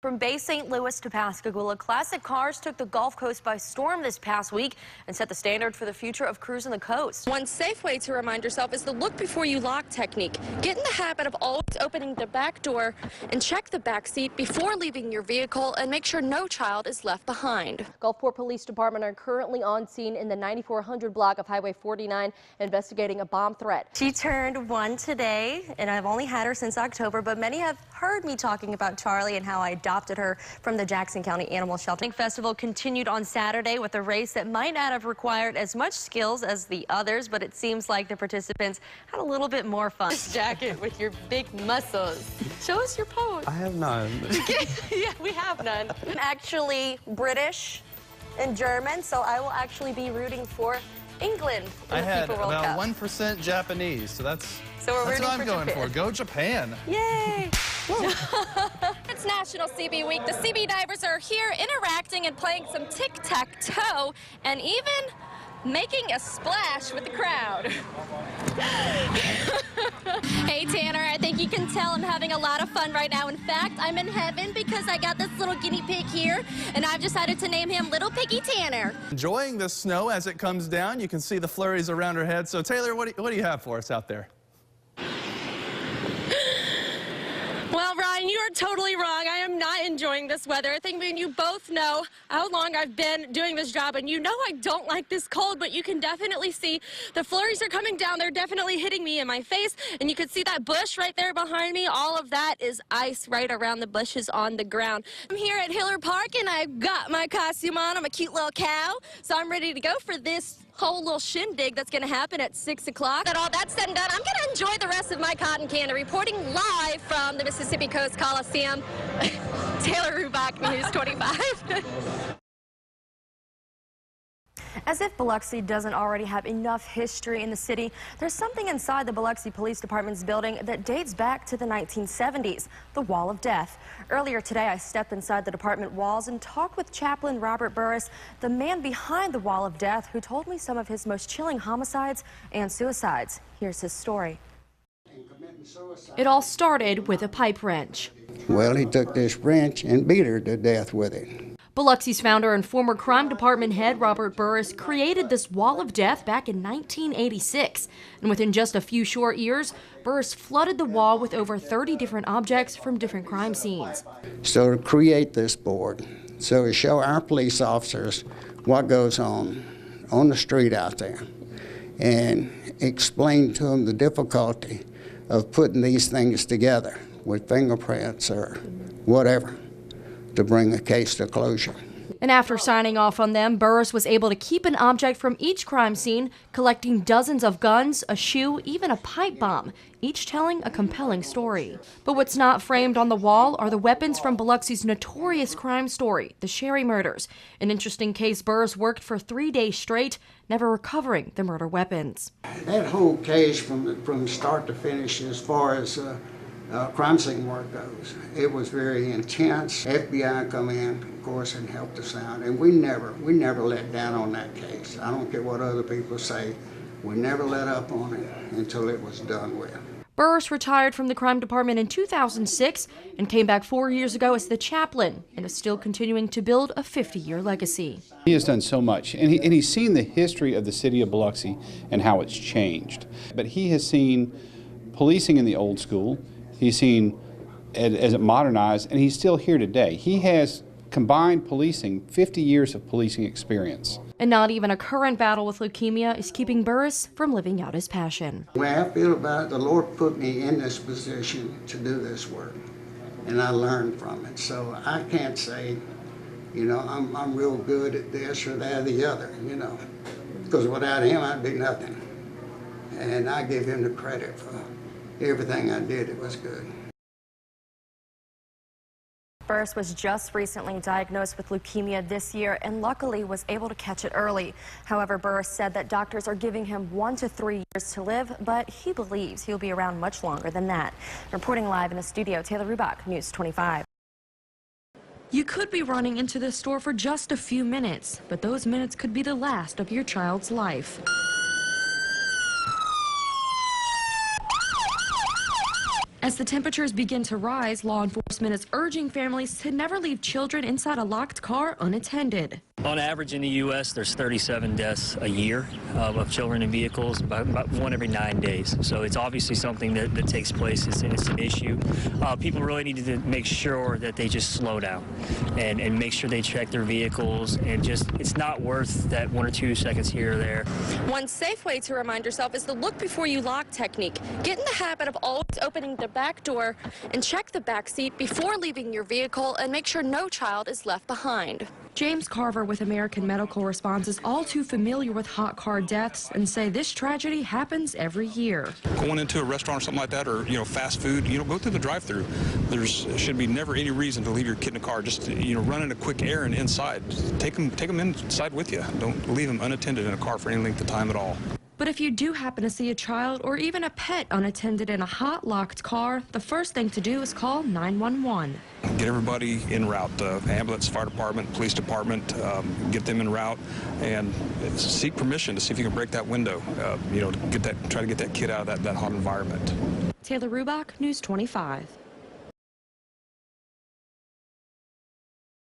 From Bay St. Louis to Pascagoula, classic cars took the Gulf Coast by storm this past week and set the standard for the future of cruising the coast. One safe way to remind yourself is the look before you lock technique. Get in the habit of always opening the back door and check the back seat before leaving your vehicle and make sure no child is left behind. Gulfport Police Department are currently on scene in the 9400 block of Highway 49 investigating a bomb threat. She turned 1 today, and I've only had her since October, but many have heard me talking about Charlie and how I adopted her from the Jackson County Animal Shelter. Festival continued on Saturday with a race that might not have required as much skills as the others, but it seems like the participants had a little bit more fun. This jacket with your big muscles. Show us your pose. I have none. Yeah, we have none. I'm actually British and German, so I will actually be rooting for England in I the had FIFA World about Cup. 1% Japanese, so that's we're what I'm for going Japan. for. Go Japan. Yay! It's National CB Week. The CB divers are here interacting and playing some tic-tac-toe and even making a splash with the crowd. Hey Tanner, I think you can tell I'm having a lot of fun right now. In fact, I'm in heaven because I got this little guinea pig here and I've decided to name him Little Piggy Tanner. Enjoying the snow as it comes down. You can see the flurries around her head. So Taylor, what do you have for us out there? Well, Ryan, you are totally wrong. I am not enjoying this weather. I think me and you both know how long I've been doing this job, and you know I don't like this cold, but you can definitely see the flurries are coming down. They're definitely hitting me in my face, and you can see that bush right there behind me. All of that is ice right around the bushes on the ground. I'm here at Hiller Park, and I've got my costume on. I'm a cute little cow, so I'm ready to go for this whole little shindig that's going to happen at 6 o'clock. And all that's said and done, I'm going to enjoy the rest of my cotton candy. Reporting live from the Mississippi Coast Coliseum, Taylor Rubach, News 25. As if Biloxi doesn't already have enough history in the city, there's something inside the Biloxi Police Department's building that dates back to the 1970s, the Wall of Death. Earlier today, I stepped inside the department walls and talked with Chaplain Robert Burris, the man behind the Wall of Death, who told me some of his most chilling homicides and suicides. Here's his story. It all started with a pipe wrench. Well, he took this wrench and beat her to death with it. Biloxi's founder and former crime department head Robert Burris created this Wall of Death back in 1986. And within just a few short years, Burris flooded the wall with over 30 different objects from different crime scenes. So to create this board, so to show our police officers what goes on the street out there, and explain to them the difficulty of putting these things together with fingerprints or whatever, to bring a case to closure. And after signing off on them, Burris was able to keep an object from each crime scene, collecting dozens of guns, a shoe, even a pipe bomb, each telling a compelling story. But what's not framed on the wall are the weapons from Biloxi's notorious crime story, the Sherry murders. An interesting case Burris worked for 3 days straight, never recovering the murder weapons. That whole case from start to finish, as far as crime scene work goes, it was very intense. FBI come in, of course, and helped us out, and we never let down on that case. I don't care what other people say, we never let up on it until it was done with. Burris retired from the crime department in 2006 and came back 4 years ago as the chaplain and is still continuing to build a 50-year legacy. He has done so much, and he's seen the history of the city of Biloxi and how it's changed. But he has seen policing in the old school. He's seen as it modernized, and he's still here today. He has combined policing, 50 years of policing experience. And not even a current battle with leukemia is keeping Burris from living out his passion. The way I feel about it, the Lord put me in this position to do this work, and I learned from it. So I can't say, you know, I'm real good at this or that or the other, you know, because without him I'd be nothing. And I give him the credit for everything I did. It was good. Burris was just recently diagnosed with leukemia this year and luckily was able to catch it early. However, Burris said that doctors are giving him 1 to 3 years to live, but he believes he'll be around much longer than that. Reporting live in the studio, Taylor Rubach, News 25. You could be running into this store for just a few minutes, but those minutes could be the last of your child's life. As the temperatures begin to rise, law enforcement is urging families to never leave children inside a locked car unattended. On average in the U.S., there's 37 deaths a year of children in vehicles, about one every 9 days. So it's obviously something that takes place. It's an issue. People really need to make sure that they just slow down and make sure they check their vehicles, and just, it's not worth that 1 or 2 seconds here or there. One safe way to remind yourself is the look before you lock technique. Get in the habit of always opening the back door and check the back seat before leaving your vehicle, and make sure no child is left behind. James Carver with American Medical Response is all too familiar with hot car deaths and say this tragedy happens every year. Going into a restaurant or something like that, or fast food, go through the drive-through. There should be never any reason to leave your kid in a car. Just running a quick errand inside. Take them inside with you. Don't leave them unattended in a car for any length of time at all. But if you do happen to see a child or even a pet unattended in a hot, locked car, the first thing to do is call 911. Get everybody en route, ambulance, fire department, police department, get them en route, and seek permission to see if you can break that window, try to get that kid out of that hot environment. Taylor Rubach, News 25.